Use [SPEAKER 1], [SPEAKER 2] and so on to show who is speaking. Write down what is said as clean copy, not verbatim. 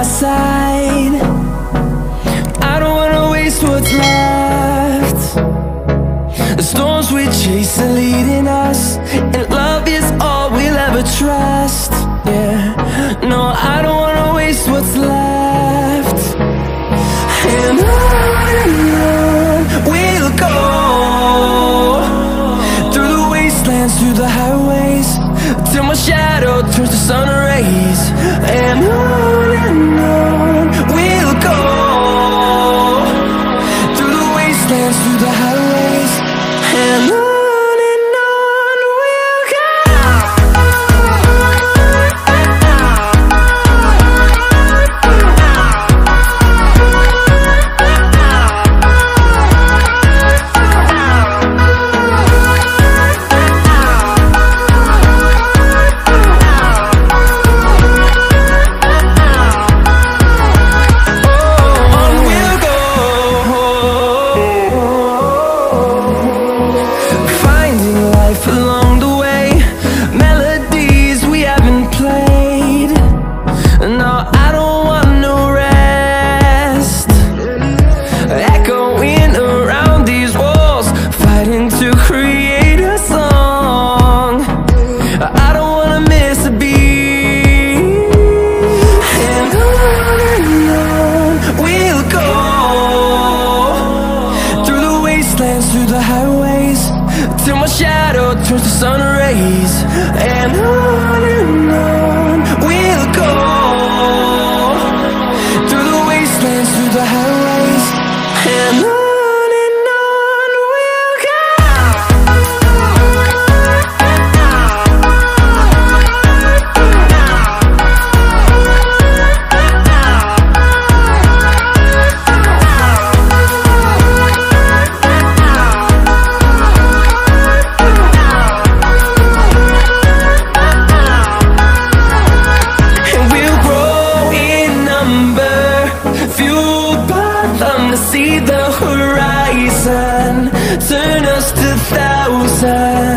[SPEAKER 1] side. I don't wanna waste what's left. The storms we chase are leading us, and love is all we'll ever trust. Yeah, no, I don't wanna waste what's left. And on we'll go, through the wastelands, through the highways, till my shadow turns to sun rays. And on we'll go, through the wastelands, through the highways, and on we'll go. Along the way, melodies we haven't played. No, I don't want no rest. Echoing around these walls, fighting to create a song. I don't wanna miss a beat. And on we'll go, through the wastelands, through the highways, till my shadow turns to sun rays. And on we'll go, through the wastelands, through the highways, and on we'll go. See the horizon, turn us to thousands.